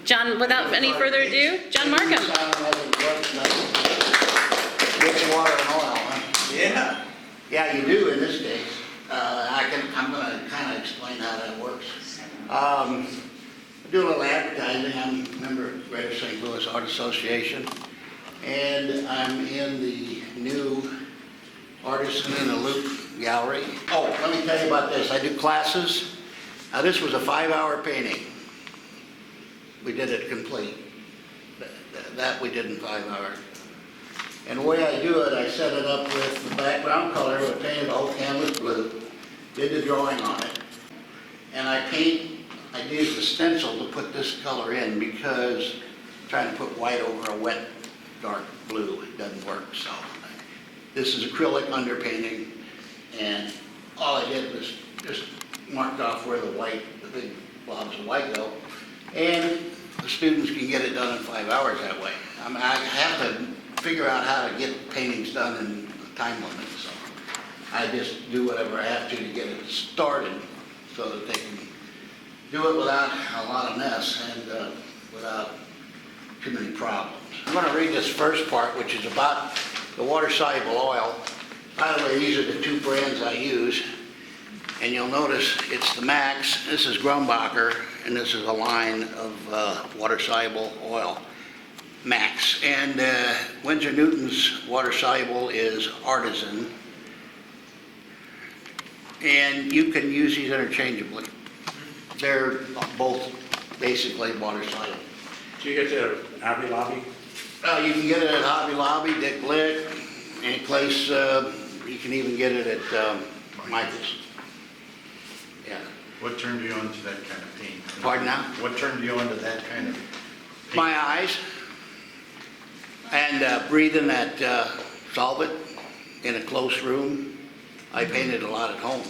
John, without any further ado, John Marcum. Mix water and oil, huh? Yeah. Yeah, you do in this case. I'm gonna kind of explain how that works. I do a little advertising. I'm a member of the Greater St. Louis Art Association, and I'm in the new Artisan in the Loop gallery. Oh, let me tell you about this. I do classes. Now, this was a 5-hour painting. We did it complete. That we did in 5 hours. And the way I do it, I set it up with the background color, I painted the whole canvas blue, did the drawing on it, and I used a stencil to put this color in because trying to put white over a wet, dark blue, it doesn't work. So this is acrylic underpainting, and all I did was just marked off where the big blobs of white go, and the students can get it done in 5 hours that way. I mean, I have to figure out how to get paintings done in a time limit, so I just do whatever I have to get it started so that they can do it without a lot of mess and without too many problems. I'm going to read this first part, which is about the water-soluble oil. By the way, these are the two brands I use, and you'll notice it's the Max, this is Grumbacher, and this is a line of water-soluble oil. Max, and Winsor Newton's water-soluble is Artisan, and you can use these interchangeably. They're both basically water-soluble. Do you get to Hobby Lobby? You can get it at Hobby Lobby, Dick Blick, any place. You can even get it at Michael's. Yeah. What turned you on to that kind of paint? Pardon now? What turned you on to that kind of paint? My eyes. And breathing that solvent in a close room. I painted a lot at home.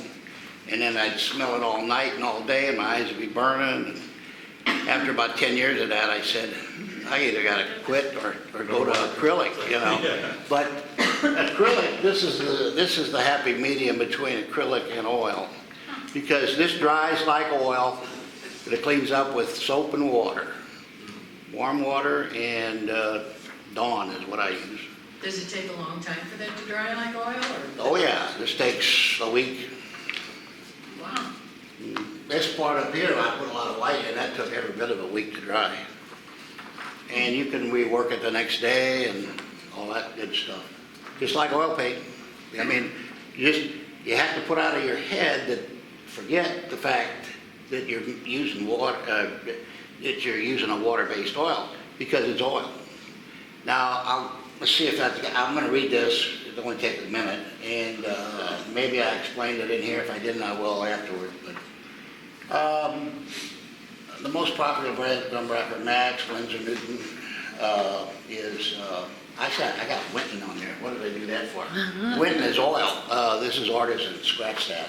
And then I'd smell it all night and all day, and my eyes would be burning. And after about 10 years of that, I said, I either got to quit or go to acrylic, you know. Yeah. But acrylic, this is the happy medium between acrylic and oil. Because this dries like oil, but it cleans up with soap and water. Warm water and Dawn is what I use. Does it take a long time for them to dry like oil, or? Oh yeah, this takes a week. Wow. This part up here, I put a lot of white in, that took every bit of a week to dry. And you can rework it the next day and all that good stuff. Just like oil paint. I mean, you have to put out of your head that forget the fact that you're using water, that you're using a water-based oil, because it's oil. Now, let's see if that's, I'm going to read this, it'll only take a minute, and maybe I explained it in here. If I didn't, I will afterward. But, the most popular brand, Grumbacher, Max, Winsor Newton, is, I got Winton on there. What did I do that for? Winton is oil. This is Artisan, scratch that.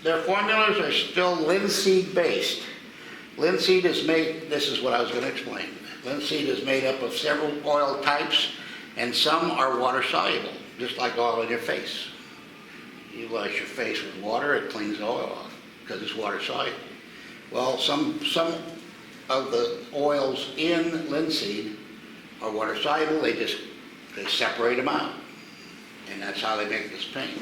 Their formulas are still linseed based. Linseed is made, this is what I was going to explain. Linseed is made up of several oil types, and some are water soluble, just like oil in your face. You wash your face with water, it cleans the oil off, because it's water soluble. Well, some of the oils in linseed are water soluble, they separate them out, and that's how they make this paint.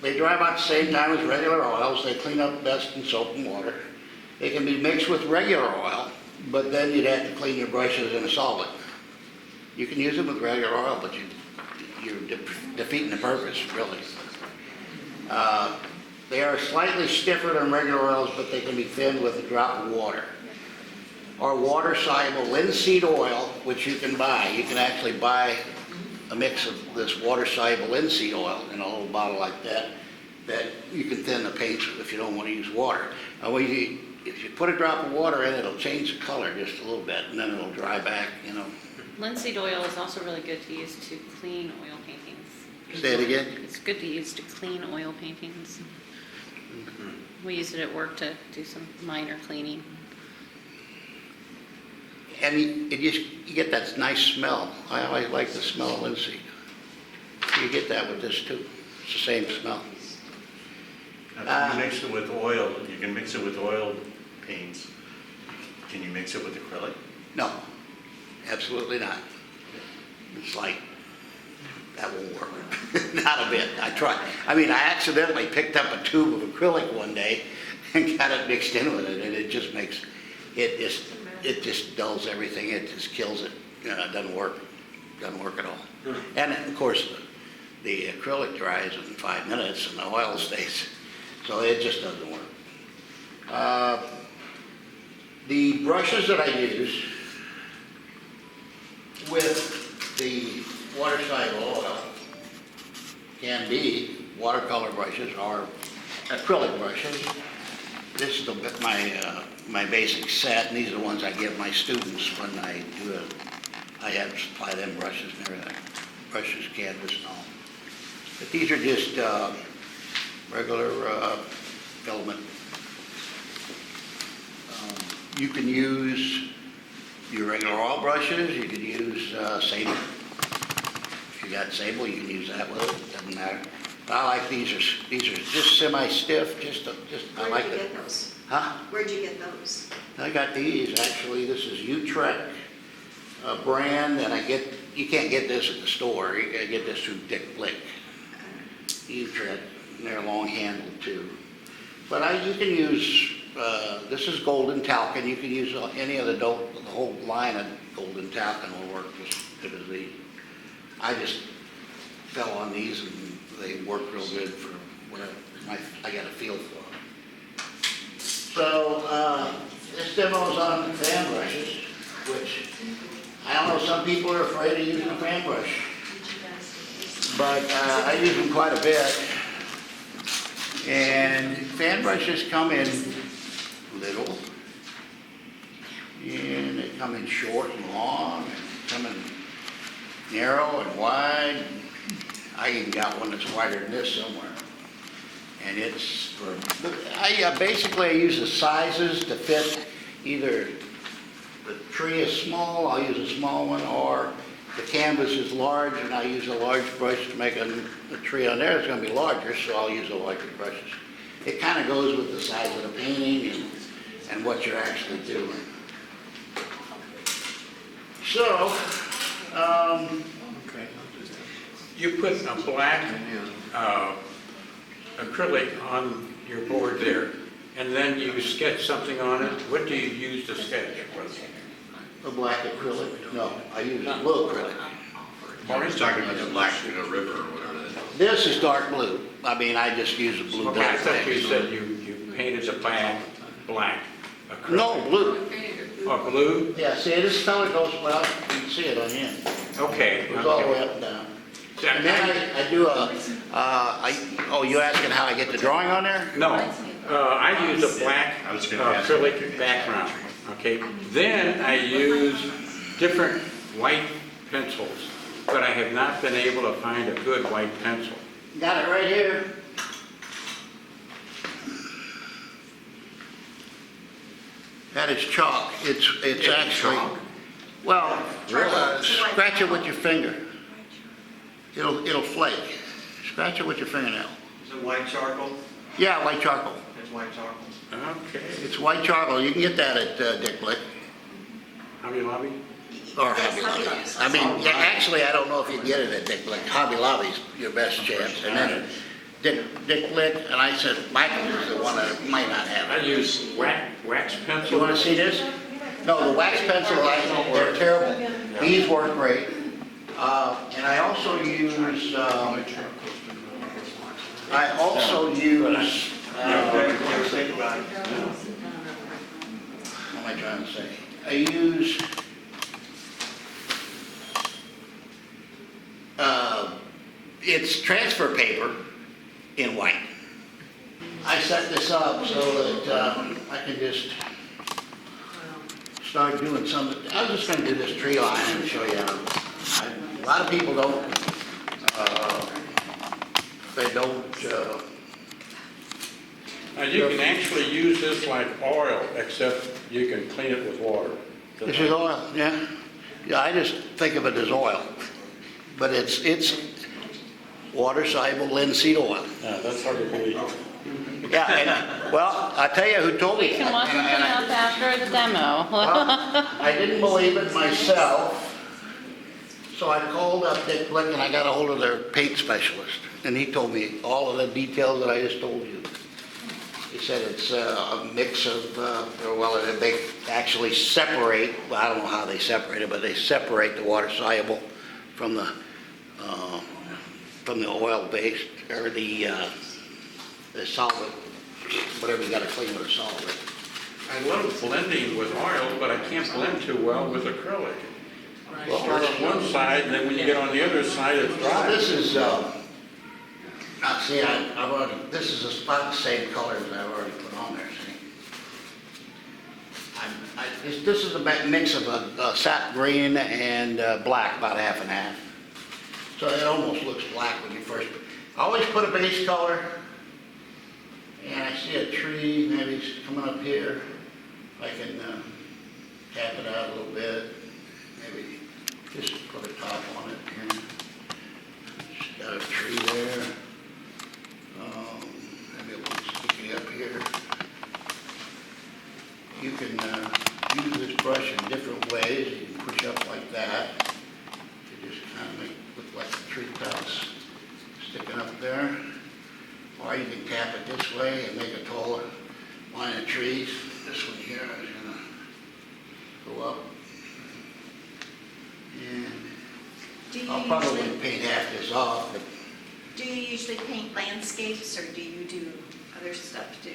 They dry about the same time as regular oils. They clean up best in soap and water. They can be mixed with regular oil, but then you'd have to clean your brushes in a solvent. You can use it with regular oil, but you're defeating the purpose, really. They are slightly stiffer than regular oils, but they can be thinned with a drop of water. Or water-soluble linseed oil, which you can buy. You can actually buy a mix of this water-soluble linseed oil in a little bottle like that you can thin the paints if you don't want to use water. Now, if you put a drop of water in, it'll change the color just a little bit, and then it'll dry back, you know. Linseed oil is also really good to use to clean oil paintings. Say it again? It's good to use to clean oil paintings. We use it at work to do some minor cleaning. And you get that nice smell. I always like the smell of linseed. You get that with this too. It's the same smell. Now, if you mix it with oil, you can mix it with oil paints. Can you mix it with acrylic? No, absolutely not. It's like, that won't work. Not a bit. I tried. I mean, I accidentally picked up a tube of acrylic one day and got it mixed in with it, and it just makes, it just dulls everything. It just kills it. It doesn't work. Doesn't work at all. And of course, the acrylic dries in 5 minutes and the oil stays. So it just doesn't work. The brushes that I use with the water-soluble oil can be watercolor brushes or acrylic brushes. This is my basic set, and these are the ones I give my students when I have to supply them brushes and everything. Brushes, canvas, and all. But these are just regular filament. You can use your regular oil brushes. You can use sable. If you got sable, you can use that with it. Doesn't matter. But I like these. These are just semi-stiff. I like Where'd you it. get those? Huh? Where'd you get those? I got these actually. This is Utrecht brand, and you can't get this at the store. You gotta get this through Dick Blick. Utrecht, and they're long handled too. But you can use. This is golden talcum. You can use any of the whole line of golden talcum will work just as good as these. I just fell on these and they work real good for whatever I got a feel for them. So this demo is on fan brushes, which I don't know, some people are afraid of using a fan brush, but I use them quite a bit. And fan brushes come in little, and they come in short and long, and come in narrow and wide. I even got one that's wider than this somewhere. And it's for, basically I use the sizes to fit either the tree is small, I'll use a small one, or the canvas is large and I use a large brush to make a tree on there. It's going to be larger, so I'll use a larger brushes. It kind of goes with the size of the painting and what you're actually doing. So, You put a black acrylic on your board there, and then you sketch something on it. What do you use to sketch? a black acrylic? No, I use blue acrylic. He's talking about the black in a river or whatever that is. This is dark blue. I mean, I just use a blue Okay, I black. thought you said you painted the black acrylic. No, blue. Oh, blue? Yeah, see, this color goes, well, you can see it on here. Okay. It goes all the way up and down. And then I do oh, you asking how I get the drawing on there? No, I use a black I was gonna ask. acrylic background, okay? Then I use different white pencils, but I have not been able to find a good white pencil. Got it right here. That is chalk. It's actually, chalk? well, Really? scratch it with your finger. It'll flake. Scratch it with your fingernail. Is it white charcoal? Yeah, white charcoal. It's white charcoal. Okay. It's white charcoal. You can get that at Dick Blick Hobby Lobby? or Yes, Hobby Lobby. Hobby Lobby. I mean, yeah, actually, I don't know if you can get it at Dick Blick. Hobby Lobby's your best chance. And then Dick Blick, and I said, Michael is the one that might not have I it. use wax pencil. You want to see this? No, the wax pencil, they're terrible. These work great. And I also use, what am I trying to say? I use, it's transfer paper in white. I set this up so that I can just start doing something. I was just gonna do this tree line and show you how. A lot of people don't, Now, you can actually use this like oil, except you can clean it with water. this is oil, yeah? Yeah, I just think of it as oil, but it's water-soluble linseed oil. Yeah, that's hard to believe. Yeah, and, well, I tell you who told me. We can walk and- them and I- up after the demo. Well, I didn't believe it myself, so I called up Dick Blick and I got a hold of their paint specialist, and he told me all of the details that I just told you. He said it's a mix of, well, they actually separate, well, I don't know how they separate it, but they separate the water soluble from the oil based, or the solvent, whatever you gotta clean with a solvent. I love blending with oil, but I can't blend too well with acrylic. Well, Start on one side, and then when you get on the other side, it's dry. This is, see, I've already, this is about the same color as I've already put on there, see? This is a mix of a sap green and black, about half and half. So it almost looks black when you first, I always put a base color, and I see a tree, maybe it's coming up here. I can tap it out a little bit, maybe just put a top on it here. Just got a tree there. Maybe a little sticky up here. You can use this brush in different ways. You can push up like that to just kind of make it look like the tree tops sticking up there. Or you can tap it this way and make a taller line of trees. This one here is going to go up. And Do you I'll probably usually, paint half this off, but do you usually paint landscapes or do you do other stuff too?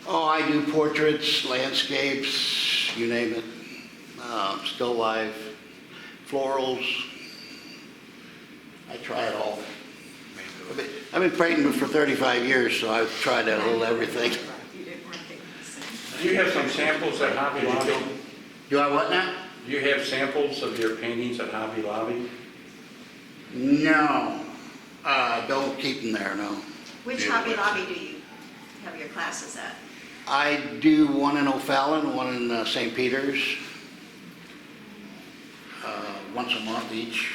oh, I do portraits, landscapes, you name it, still life, florals. I try it all. I've been painting for 35 years, so I've tried a little everything. You didn't recognize it. Do you have some samples at Hobby Lobby? Do I what now? Do you have samples of your paintings at Hobby Lobby? No, don't keep them there, no. Which Yeah, Hobby website. Lobby do you have your classes at? I do one in O'Fallon, one in St. Peter's, once a month each.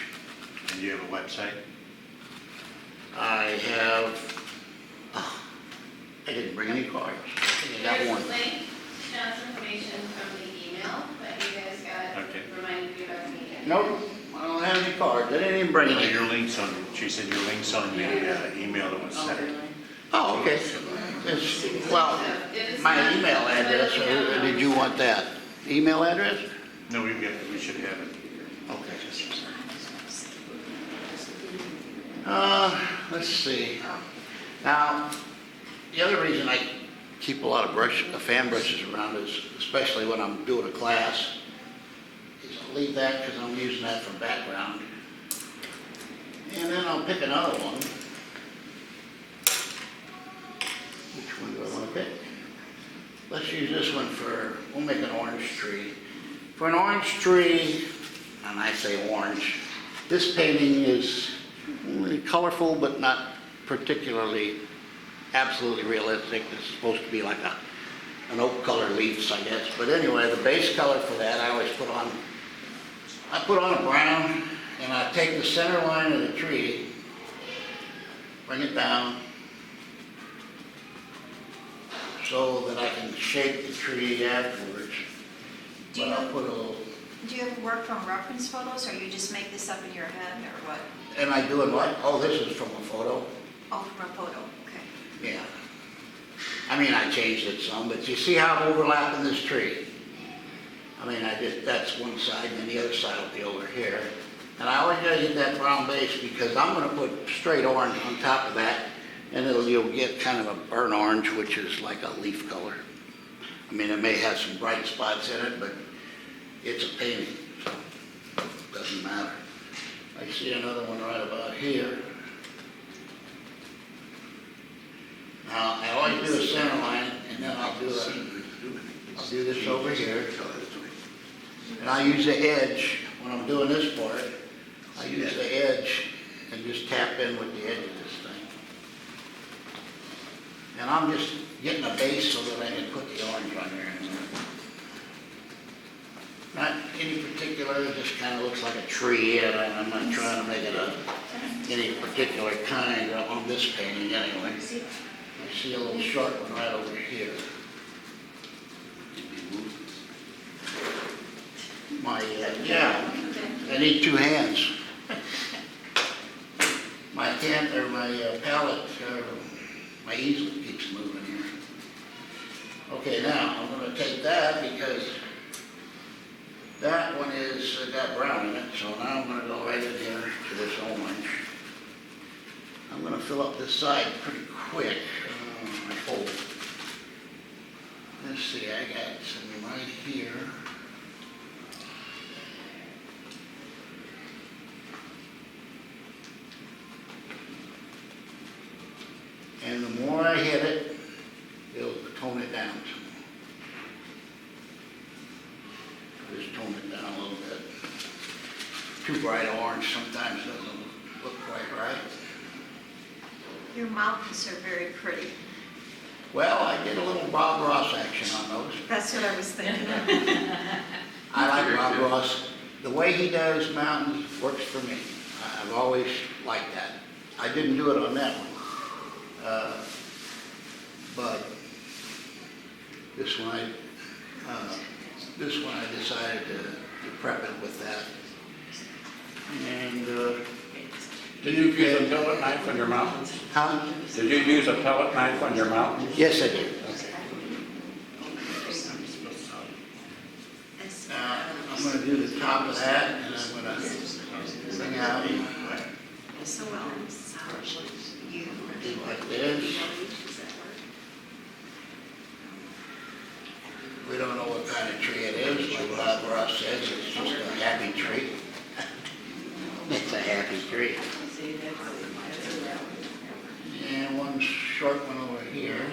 And you have a website? I have, I didn't bring any cards. I think I got one. There's a link, that's information from the email that you guys got, Okay. reminded you about the meeting. Nope, I don't have any cards. I didn't even bring any. Your links on, she said your links on the email that was sent. Oh, okay. Well, my email address, or did you want that? Email address? No, we should have it. Okay. Let's see. Now, the other reason I keep a lot of fan brushes around is, especially when I'm doing a class, is I'll leave that because I'm using that for background. And then I'll pick another one. Which one do I want to pick? Let's use this one for, we'll make an orange tree. For an orange tree, and I say orange, this painting is colorful but not particularly absolutely realistic. This is supposed to be like an oak color leaves, I guess. But anyway, the base color for that I always put on a brown, and I take the center line of the tree, bring it down, so that I can shape the tree afterwards. Do But you- I'll put a little, Do you have work from reference photos or you just make this up in your head or what? and I do it like, oh, this is from a photo. Oh, from a photo, okay. Yeah. I mean, I changed it some, but you see how I'm overlapping this tree? I mean, that's one side, and then the other side will be over here. And I always gotta get that brown base because I'm gonna put straight orange on top of that, and you'll get kind of a burnt orange, which is like a leaf color. I mean, it may have some bright spots in it, but it's a painting, so it doesn't matter. I see another one right about here. Now, I always do a center line, and then I'll do this over here. And I use the edge, when I'm doing this part, I use the edge and just tap in with the edge of this thing. And I'm just getting a base so that I can put the orange on there. Not any particular, it just kind of looks like a tree, and I'm not trying to make it any particular kind on this painting anyway. I see a little short one right over here. Yeah, I need two hands. My hand, or my palette, my easel keeps moving here. Okay, now, I'm gonna take that because that one is, got brown in it, so now I'm gonna go right in here to this orange. I'm gonna fill up this side pretty quick, I hope. Let's see, I got some right here. And the more I hit it, it'll tone it down some more. Just tone it down a little bit. Too bright orange sometimes doesn't look quite right. Your mountains are very pretty. Well, I did a little Bob Ross action on those. That's what I was thinking of. I like Bob Ross. The way he does mountains works for me. I've always liked that. I didn't do it on that one. But this one I decided to prep it with that. And, Did you use a pellet knife on your mountains? huh? Did you use a pellet knife on your mountains? Yes, I did. I'm gonna do the top of that, and I'm gonna bring out, So well, you. do like this. We don't know what kind of tree it is, like Bob Ross says, it's just a happy tree. It's a happy tree. And one short one over here.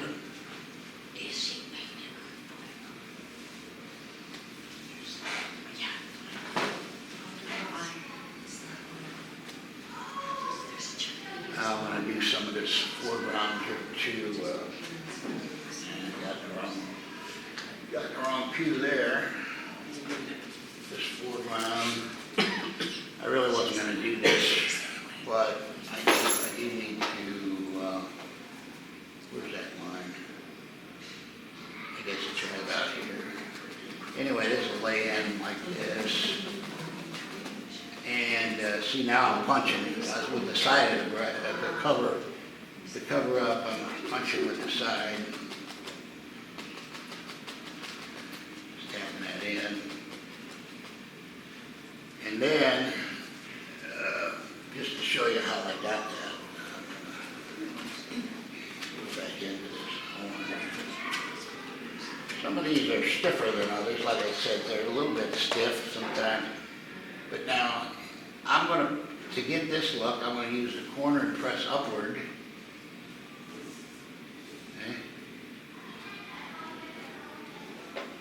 I'm gonna do some of this foreground here too. Got the wrong pew there. This foreground. I really wasn't gonna do this, but I do need to, where's that line? I guess it's right about here. Anyway, this will lay in like this. And see, now I'm punching with the side of the cover up, I'm punching with the side. Tapping that in. And then, just to show you how I got that, go back into this orange. Some of these are stiffer than others, like I said, they're a little bit stiff sometimes. But now, to get this look, I'm going to use the corner and press upward. Okay.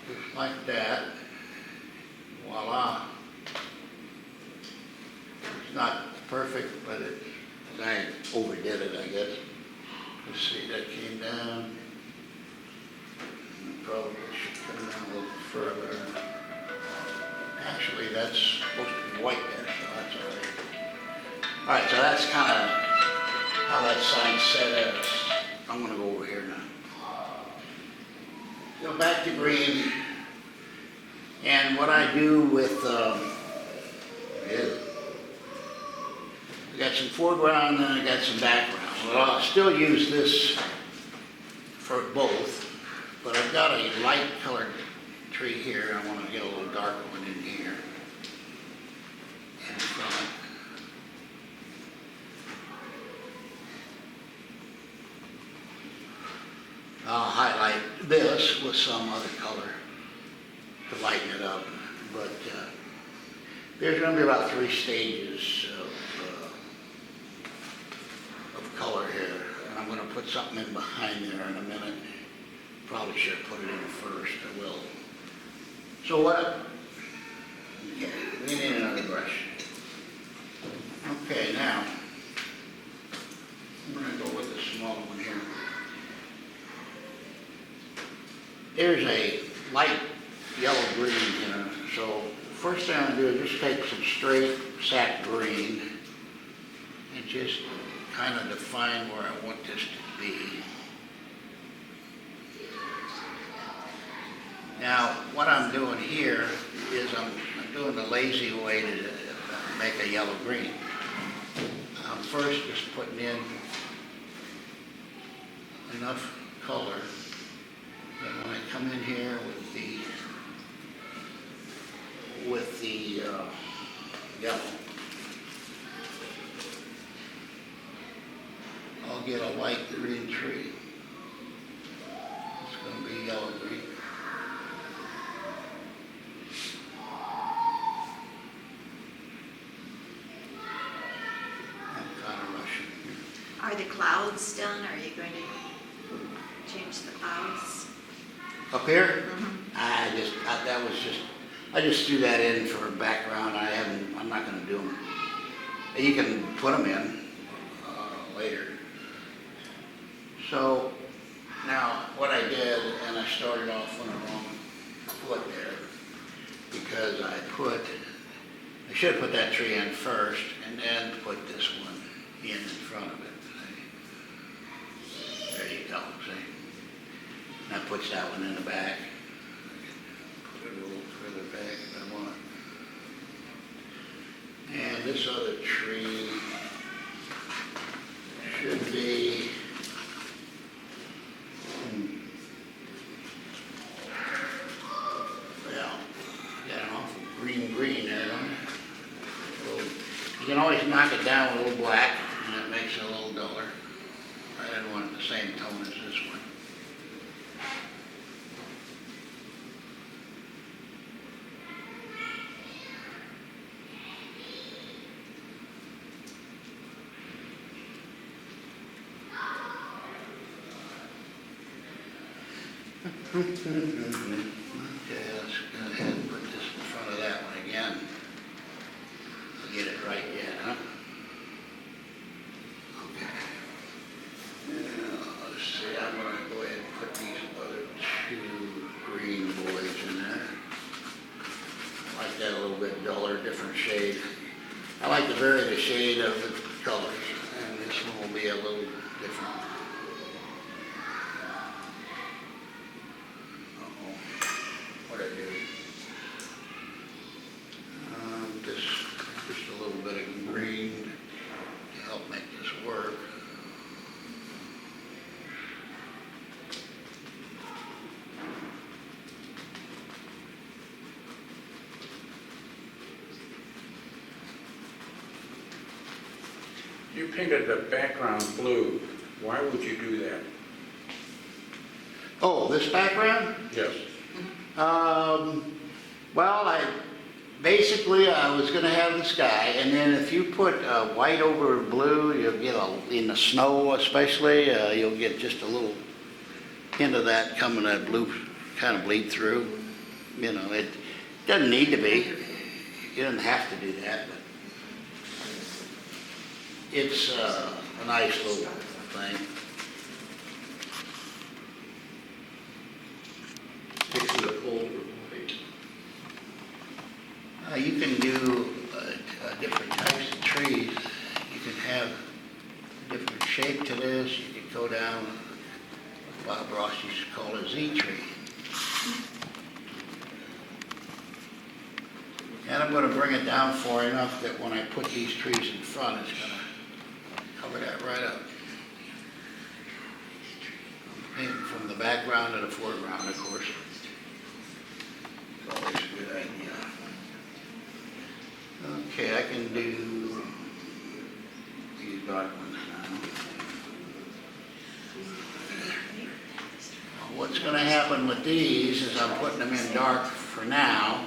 Just like that. Voila. It's not perfect, but I overdid it, I guess. Let's see, that came down. Probably should come down a little further. Actually, that's supposed to be white there, so that's all right. All right, so that's kind of how that sign's set is. I'm going to go over here now. Go back to green. And what I do with is I got some foreground and I got some background. Well, I'll still use this for both, but I've got a light colored tree here. I want to get a little dark one in here. In front. I'll highlight this with some other color to lighten it up. But there's going to be about 3 stages of color here. And I'm going to put something in behind there in a minute. Probably should have put it in first. I will. So what? Okay, we need another brush. Okay, now I'm going to go with the small one here. There's a light yellow-green here. So first thing I'm going to do is just take some straight sap green and just kind of define where I want this to be. the lazy way to make a yellow-green. I'm first just putting in enough color that when I come in here with the yellow, I'll get a light green tree. It's going to be yellow-green. I'm kind of rushing. Are the clouds done? Are you going to change the clouds? Up here? I just threw that in for background. I'm not gonna do them. You can put them in later. So now what I did, and I started off on the wrong foot there, because I should have put that tree in first and then put this one in front of it. See? There you go, see? That puts that one in the back. Put it a little further back if I want. And this other tree should be, well, got an awful green there, don't it? You can always knock it down with a little black, and it makes it a little duller. I didn't want it the same tone as this one. Okay, let's go ahead and put this in front of that one again. I'll get it right yet, huh? Okay. Now, let's see, I'm gonna go ahead and put these other two green boys in there. I like that a little bit duller, different shade. I like to vary the shade of the colors, and this one will be a little different. What I do? Just a little bit of green to help make this work. You painted the background blue. Why would you do that? Oh, this background? Yes. Well, I was going to have the sky, and then if you put white over blue, you'll get in the snow especially, you'll get just a little hint of that coming, that blue kind of bleed through. You know, it doesn't need to be. You don't have to do that, but it's a nice little thing. Fixing the pole. You can do different types of trees. You can have a different shape to this. You can go down, Bob Ross used to call it a Z tree. And I'm going to bring it down far enough that when I put these trees in front, it's going to cover that right up. Painting from the background to the foreground, of course. It's always a good idea. Okay, I can do these dark ones now. What's going to happen with these is I'm putting them in dark for now.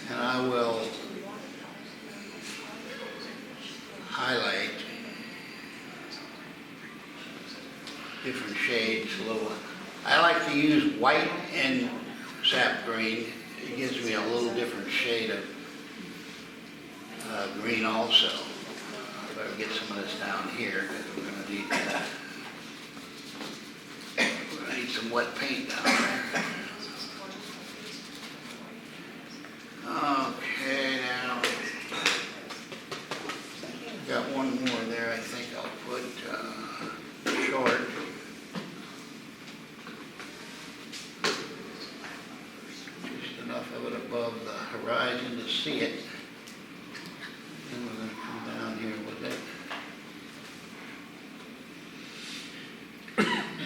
And I will highlight different shades a little. I like to use white and sap green. It gives me a little different shade of green also. I better get some of this down here because we're going to need that. We're going to need some wet paint down there. Okay, now got one little bit above the horizon to see it. Then we're gonna come down here with it.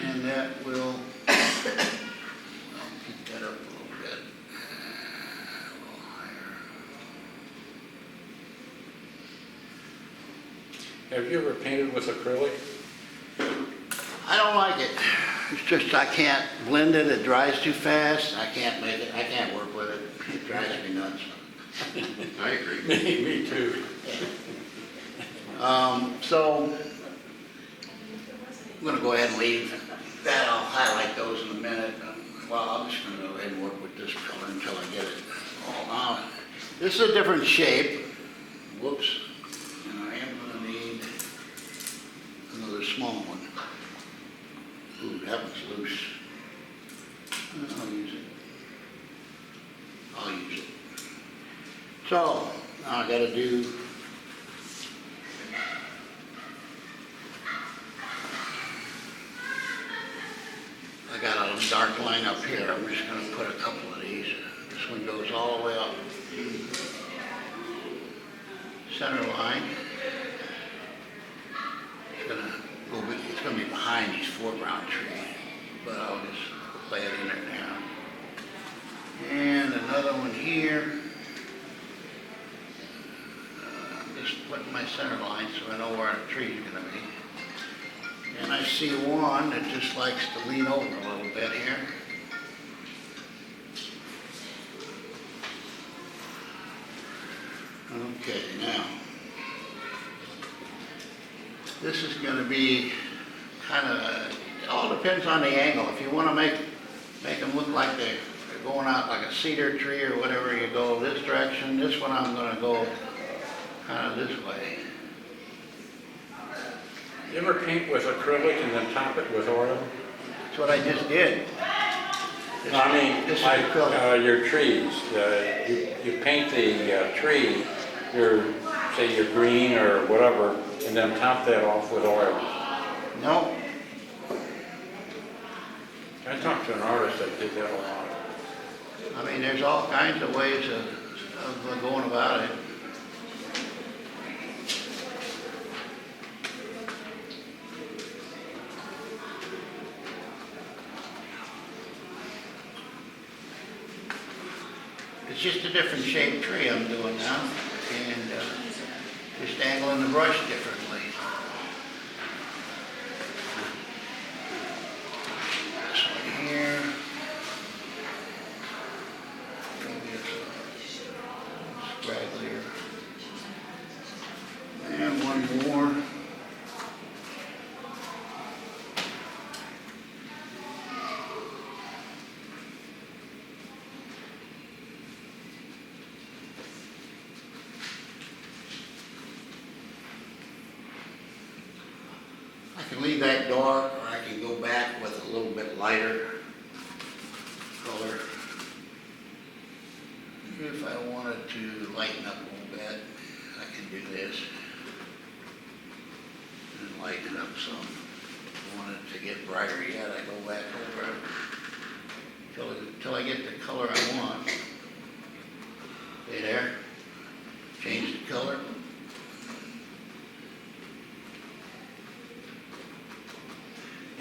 And that will, I'll keep that up a little bit. A little higher. Have you ever painted with acrylic? I don't like it. It's just I can't blend it, it dries too fast. I can't make it, I can't work with it. It drives me nuts. I agree. Me too. So, I'm gonna go ahead and leave that. I'll highlight those in a minute. Well, I'm just gonna go ahead and work with this color until I get it all out. This is a different shape. Whoops. And I am gonna need another small one. Ooh, that one's loose. I'll use it. I'll use it. So, now I gotta do I got a dark line up here. I'm just gonna put a couple of these. This one goes all the way up. Center line. It's gonna be behind these foreground trees, but I'll just lay it in there now. And another one here. Just putting my center line so I know where the tree's gonna be. And I see one that just likes to lean over a little bit here. Okay, now, this is gonna be kind of, it all depends on the angle. If you wanna make them look like they're going out like a cedar tree or whatever, you go this direction. This one I'm gonna go kind of this way. You ever paint with acrylic and then top it with oil? That's what I just did. I mean, This is like acrylic. your trees, you paint the tree, say your green or whatever, and then top that off with oil. No, I talked to an artist that did that a lot. I mean, there's all kinds of ways of going about it. It's just a different shaped tree I'm doing now, and just angling the brush differently. This one here. Maybe it's a scragglier. And one more. I can leave that dark, or I can go back with a little bit lighter color. If I wanted to lighten up a little bit, I can do this. And lighten it up some. If I wanted to get brighter yet, I go back over it till I get the color I want. See there? Change the color.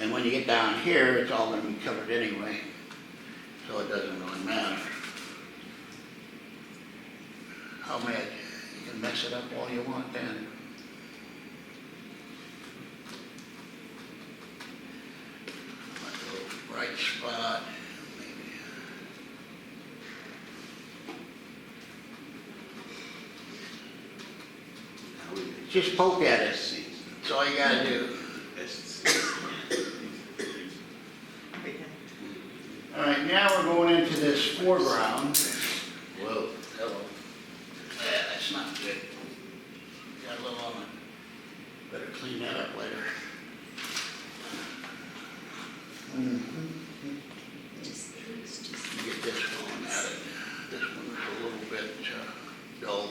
And when you get down here, it's all going to be covered anyway, so it doesn't really matter. How mad, you can mess it up all you want then. Like a little bright spot, maybe. Just poke at it, that's all you gotta do. All right, now we're going into this foreground. Whoa, hello. Yeah, that's not good. Got a little on it. Better clean that up later. Get this going at it. This one's a little bit dull.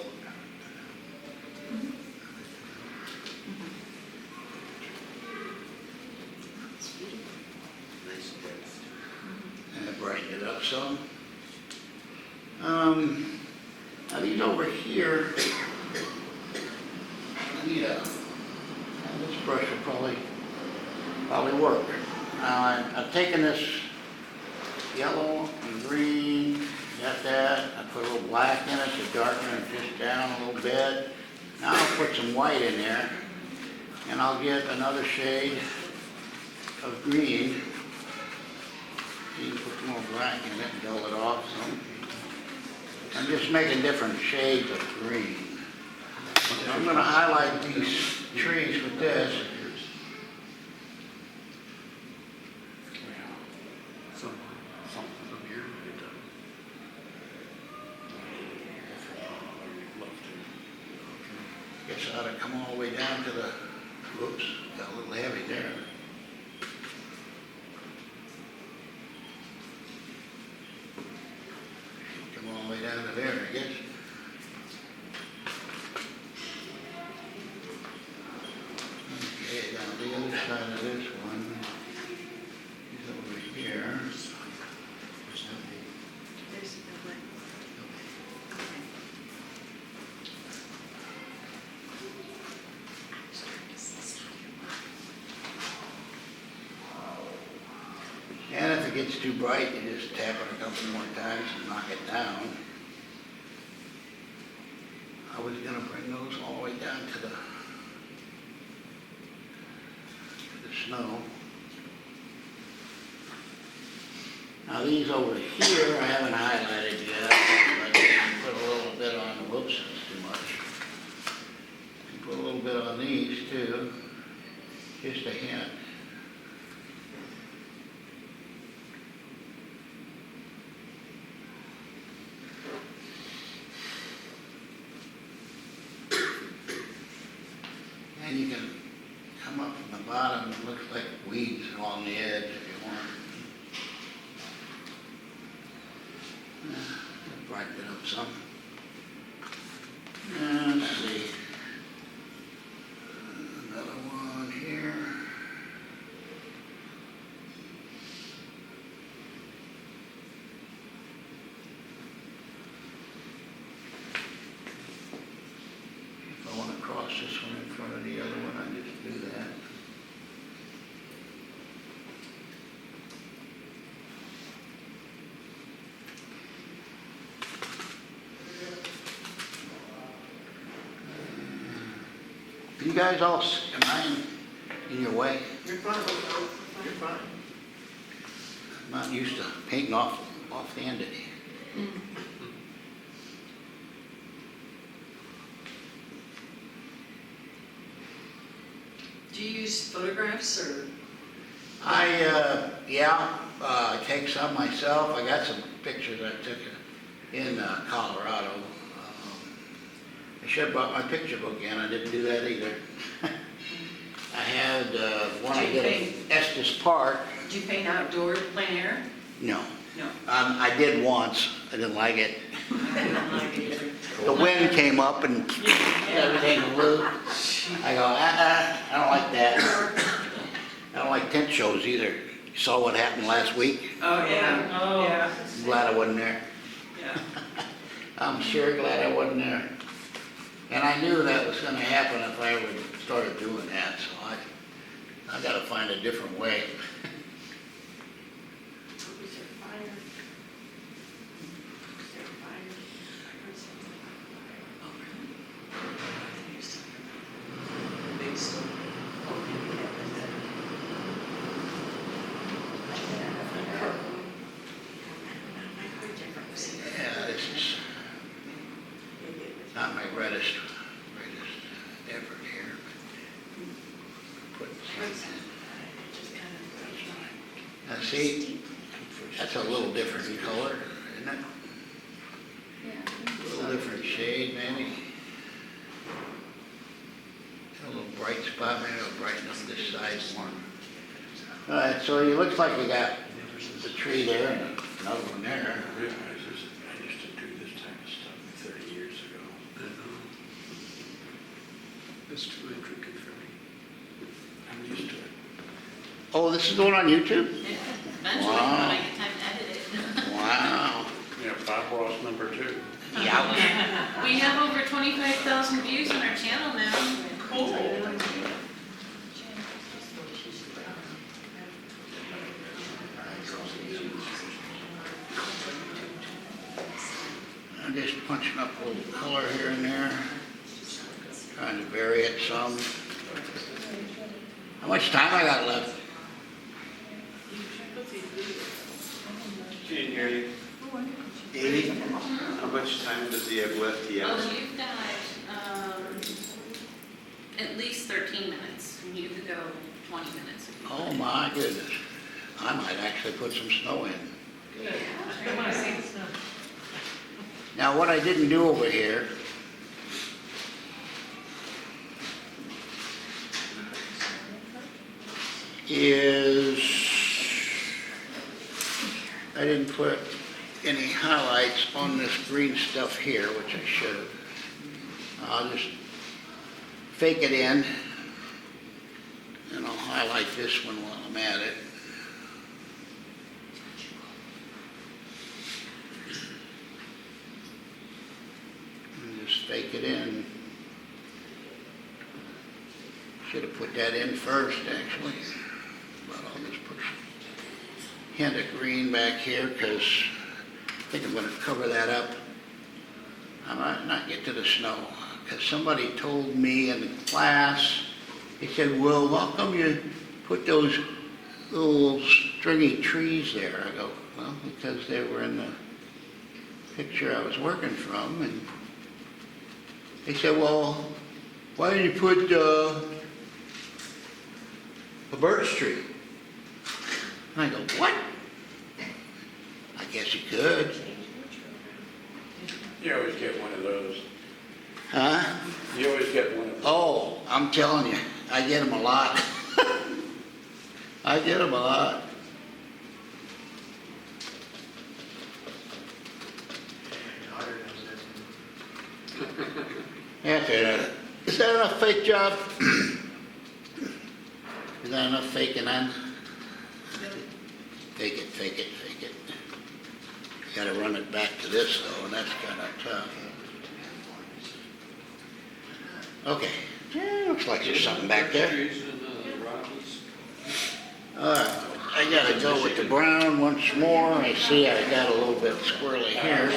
And I brighten it up some. Now these over here, I need a, this brush will probably work. Now I've taken this yellow and green, got that, I put a little black in it to darken it just down a little bit. Now I'll put some white in there, and I'll get another shade of green. You can put more black in it and dull it off some. I'm just making different shades of green. I'm going to highlight these trees with this. Guess I ought to come all the way down to the, whoops, got a little heavy there. Come all the way down to there, I guess. Okay, now the other side of this one is over here. There's the one. And if it gets too bright, you just tap it a couple more times and knock it down. I was gonna bring those all the way down to the snow. Now these over here, I haven't highlighted yet, but I put a little bit on, whoops, that's too much. Put a little bit on these too, just a hint. And you can come up from the bottom, it looks like weeds along the edge if you want. Brighten it up some. And let's see. Another one here. If I want to cross this one in front of the other one, I just do that. You guys all, am I in your way? You're fine, you're fine. I'm not used to painting off-handed. Do you use photographs or? I take some myself. I got some pictures I took in Colorado. I should have brought my picture book in. I didn't do that either. I had one I did at Estes Park. Do you paint outdoor, plein air? No. No. I did once. I didn't like it. I don't like it either. The wind came up and everything blew. I go, I don't like that. I don't like tent shows either. You saw what happened last week? Oh, yeah, yeah, I'm glad I wasn't there. yeah. I'm sure glad I wasn't there. And I knew that was gonna happen if I ever started doing that, so I gotta find a different way. Big stuff. Yeah, this is not my greatest effort here. Put now see, that's a little different color, isn't it? A little different shade, maybe. A little bright spot, maybe I'll brighten up this side more. All right, so it looks like you got the tree there and another one there. I realize this, I used to do this type of stuff 30 years ago. It's too intricate for me. I'm used to it. Oh, this is going on YouTube? Eventually, when Wow. I get time to edit it. Wow. Yeah, Bob Ross #2. Yeah. We have over 25,000 views on our channel now. Cool. I'm just punching up a little color here and there, trying to vary it some. How much time I got left? Can't hear you. 80? How much time does he have left, he asked? Oh, you've got, at least 13 minutes. You could go 20 minutes. if you Oh want. my goodness. I might actually put some snow in. I want to see the snow. Now, what I didn't do over here is I didn't put any highlights on this green stuff here, which I should have. I'll just fake it in and I'll highlight this one while I'm at it. And just fake it in. Should have put that in first, actually. But I'll just put a hint of green back here because I think I'm going to cover that up. I might not get to the snow because somebody told me in the class, he said, well, how come you put those little stringy trees there? I go, well, because they were in the picture I was working from. And he said, well, why didn't you put a birch tree? And I go, what? I guess you could. You always get one of those. Huh? You always get one of those. Oh, I'm telling you, I get them a lot. I get them a lot. That's it. Is that enough fake job? Is that enough faking on? Fake it, fake it, fake it. You gotta run it back to this though, and that's kinda tough. Okay, yeah, looks like there's something back there. I gotta go with the brown once more. I see I got a little bit squirrely here.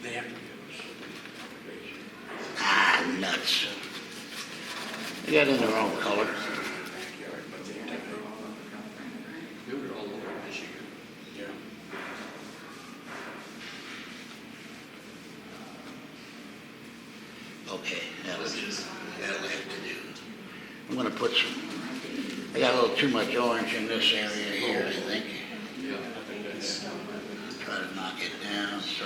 They have to give us. Ah, nuts. They got in their own color. We were all over Michigan. Yeah. Okay, that'll have to do. I'm gonna put some, I got a little too much orange in this area here, I think. Yeah. Try to knock it down, so.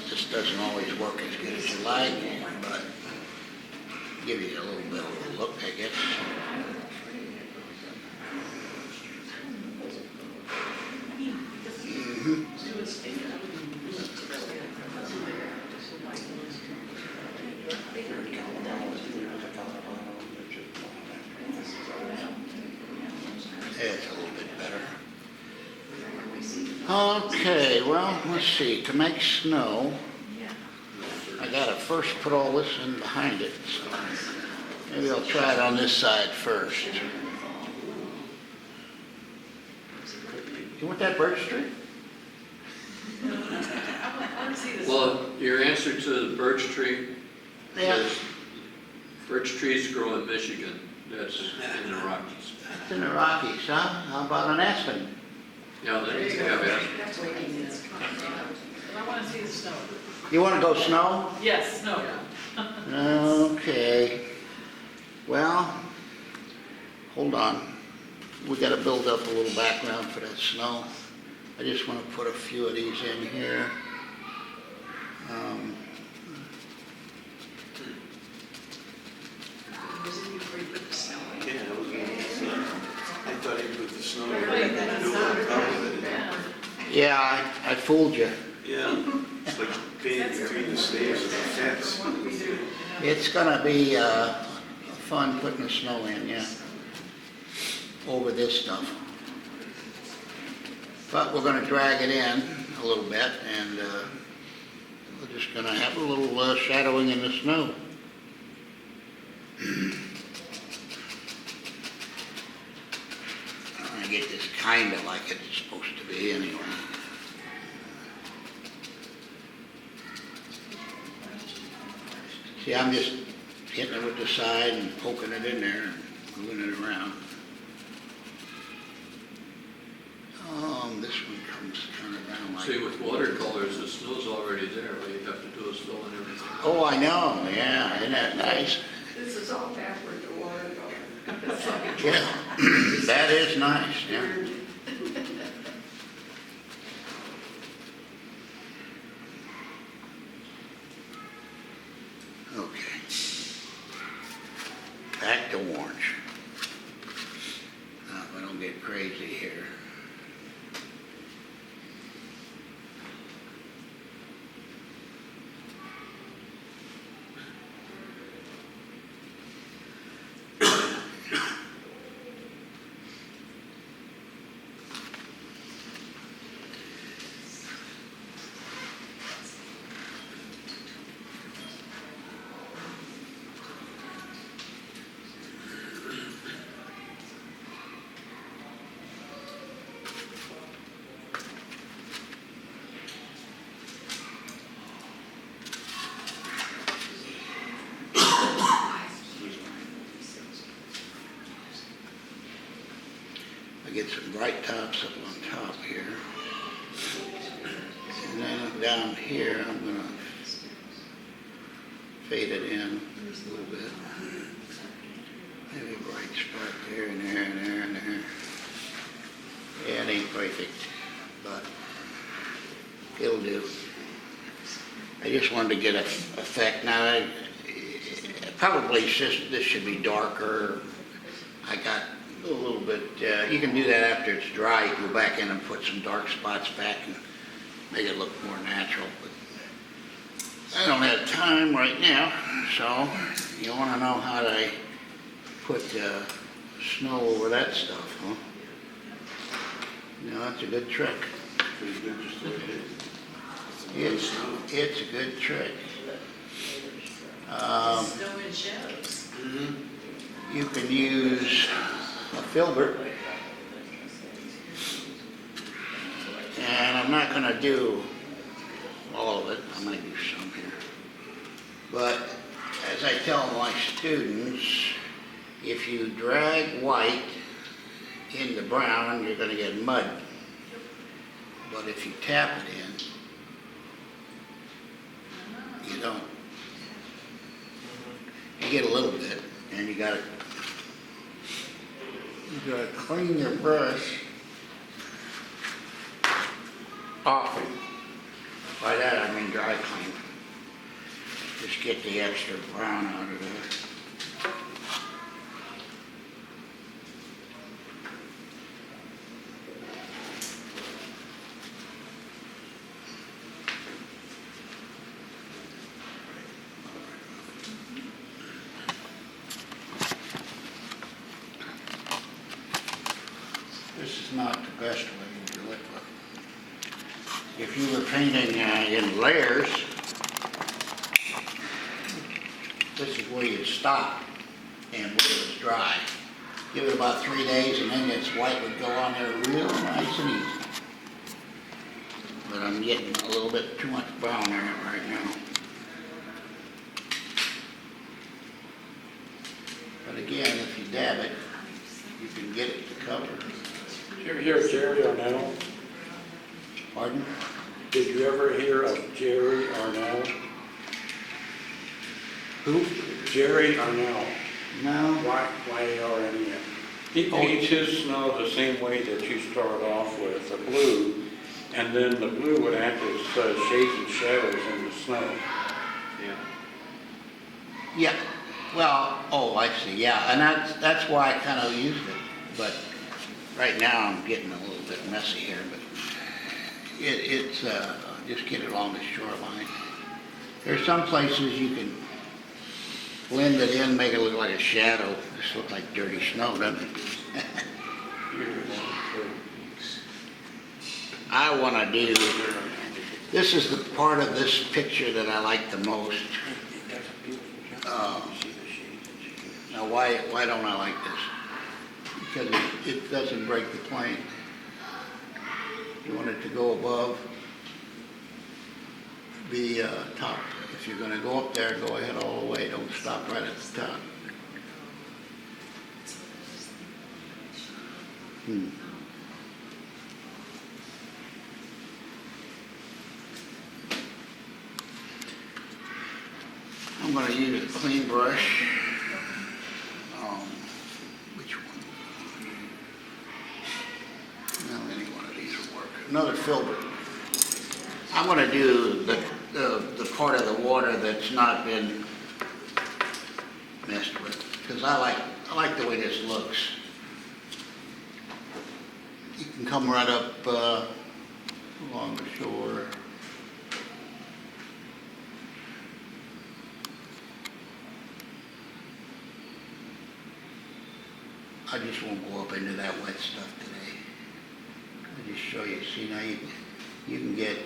This doesn't always work as good as you like, but give you a little bit of a look, I guess. It's a little bit better. Okay, well, let's see, to make snow, I gotta first put all this in behind it, so maybe I'll try it on this side first. You want that birch tree? I want to see the Well, your answer to the birch tree Yeah. is birch trees grow in Michigan. That's in the Rockies. It's in the Rockies, huh? How about an aspen? Yeah, they have aspen. That's what it is. But I want to see the snow. You wanna go snow? Yes, snow. Okay. Well, hold on. We gotta build up a little background for that snow. I just wanna put a few of these in here. Yeah, I thought he put the snow Everybody got a snow. Yeah. Yeah, I fooled you. Yeah, it's like painting between the staves of the fence. It's gonna be, fun putting the snow in, yeah, over this stuff. But we're gonna drag it in a little bit, and we're just gonna have a little shadowing in the snow. I get this kinda like it's supposed to be anyway. See, I'm just hitting it with the side and poking it in there and moving it around. This one comes kind of down like... See, with watercolors, the snow's already there, all you have to do is fill in everything. Oh, I know, yeah, isn't that nice? This is all backward to watercolor. Yeah, that is nice, yeah. Okay. Back to orange. Now, if I don't get crazy here. I get some bright tops up on top here. And then down here, I'm gonna fade it in a little bit. Maybe a bright spot there and there and there and there. Yeah, it ain't perfect, but it'll do. I just wanted to get an effect. Now, probably this should be darker. I got a little bit, you can do that after it's dry. You can go back in and put some dark spots back and make it look more natural. But I don't have time right now, so you want to know how to put snow over that stuff, huh? No, that's a good trick. Pretty good, just look at it. It's a good trick. Snow in shadows. You can use a filbert. And I'm not gonna do all of it, I'm gonna do some here. But as I tell my students, if you drag white in the brown, you're gonna get mud. But if you tap it in, you don't. You get a little bit, and you gotta clean your brush often. By that I mean dry clean. Just get the extra brown out of there. This is not the best way to do it, but if you were painting in layers, this is where you'd stop and where it's dry. Give it about 3 days and then its white would go on there real nice and easy. But I'm getting a little bit too much brown in it right now. But again, if you dab it, you can get it to cover. Did you ever hear of Jerry Arnell? Pardon? Did you ever hear of Jerry Arnell? Who? Jerry Arnell. No. Y-A-R-N-E-L. He paints his snow the same way that you start off with, the blue, and then the blue would act as shades and shadows in the snow. Yeah, well, oh, I see, yeah, and that's why I kind of used it, but right now I'm getting a little bit messy here, but it's just get it along the shoreline. There's some places you can blend it in, make it look like a shadow. Just look like dirty snow, doesn't it? I want to do, this is the part of this picture that I like the most. Now, why don't I like this? Because it doesn't break the plane. You want it to go above the top. If you're going to go up there, go ahead all the way. Don't stop right at the top. I'm going to use a clean brush. Which one? No, any one of these will work. Another filter. I'm going to do the part of the water that's not been messed with, because I like the way this looks. You can come right up along the shore. I just won't go up into that wet stuff today. I'll just show you. See, now you can get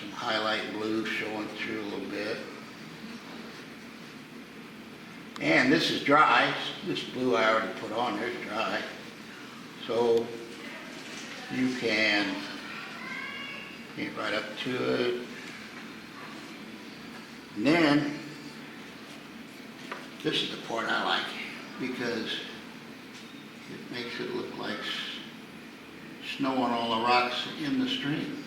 some highlight blue showing through a little bit. And this is dry. This blue I already put on there is dry. So you can get right up to it. And then, this is the part I like, because it makes it look like snow on all the rocks in the stream.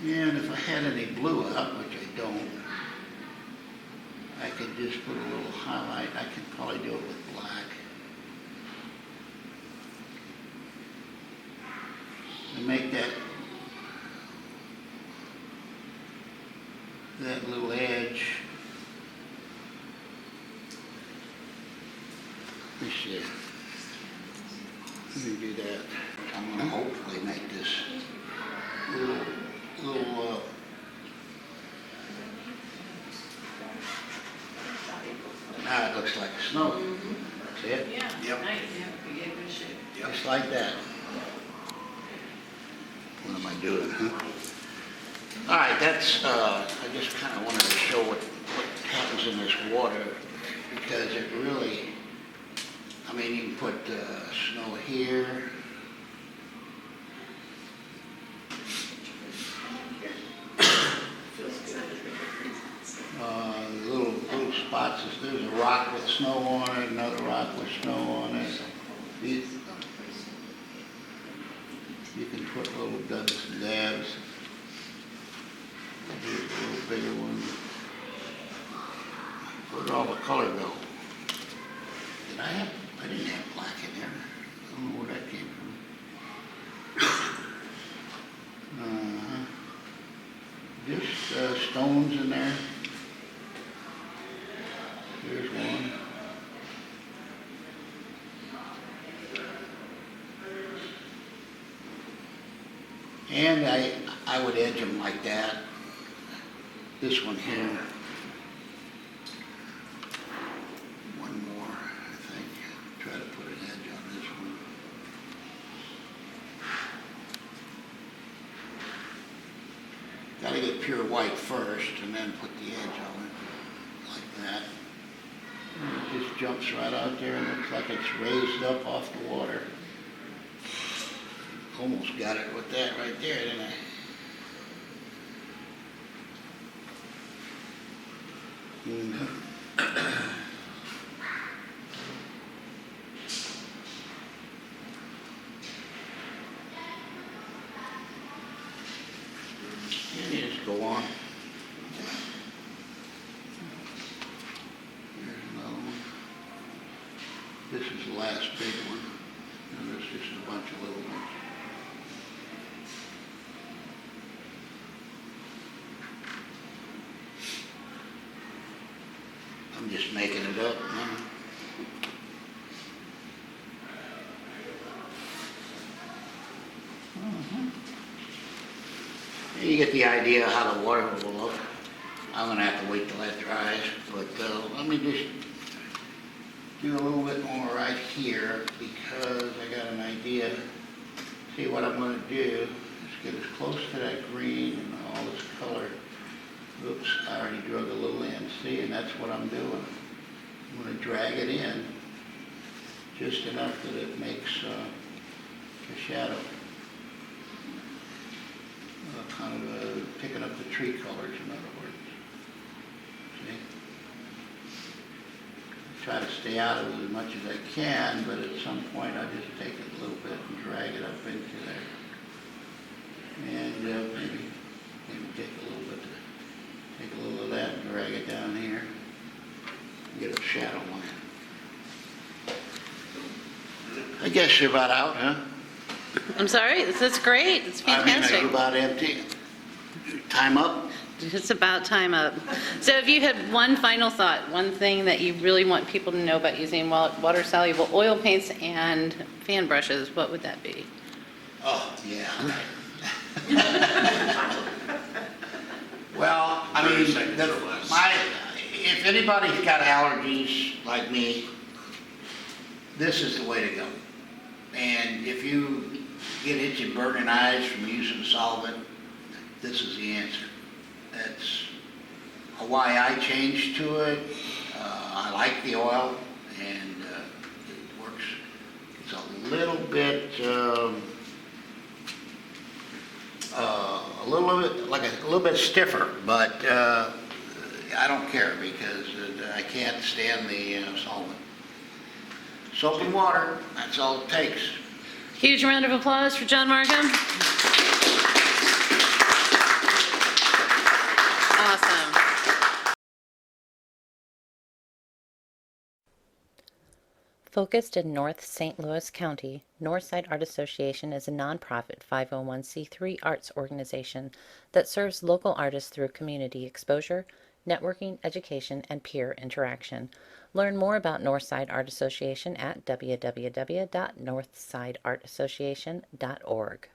And if I had any blue out, which I don't, I could just put a little highlight. I could probably do it with black. And make that little edge. Let me see. Let me do that. I'm going to hopefully make this little now it looks like snow. See it? Yeah. Yep. Nice, yeah, good shape. Just like that. What am I doing, huh? All right, that's, I just kind of wanted to show what happens in this water, because it really, I mean, you can put snow here. Little spots, there's a rock with snow on it, another rock with snow on it. You can put little dubs and dabs. Here's a little bigger one. Where'd all the color go? I didn't have black in there. I don't know where that came from. Just stones in there. Here's one. And I would edge them like that. This one here. One more, I think. Try to put an edge on this one. Gotta get pure white first and then put the edge on it, like that. And it just jumps right out there and looks like it's raised up off the water. Almost got it with that right there, didn't I? And you just go on. There's another one. This is the last big one. And there's just a bunch of little ones. I'm just making it up now. You get the idea how the water will look. I'm gonna have to wait till that dries, but let me just do a little bit more right here because I got an idea. See what I'm gonna do is get as close to that green and all this color. Oops, I already drug a little in, see, and that's what I'm doing. I'm gonna drag it in just enough that it makes a shadow. Kind of picking up the tree colors, in other words. See? Try to stay out of it as much as I can, but at some point I just take it a little bit and drag it up into there. And maybe take a little of that and drag it down here. Get a shadow line. I guess you're about out, huh? I'm sorry, that's great, it's I mean, are fantastic. you about empty? Time up? It's about time up. So if you had one final thought, one thing that you really want people to know about using water-soluble oil paints and fan brushes, what would that be? Oh, yeah. Well, I mean, if anybody's got allergies like me, this is the way to go. And if you get itchy, burning eyes from using solvent, this is the answer. That's why I changed to it. I like the oil, and it works. It's a little bit, a little bit stiffer, but I don't care because I can't stand the solvent. Soap and water, that's all it takes. Huge round of applause for John Marcum. Awesome. Focused in North St. Louis County, Northside Art Association is a nonprofit 501c3 arts organization that serves local artists through community exposure, networking, education, and peer interaction. Learn more about Northside Art Association at www.northsideartassociation.org.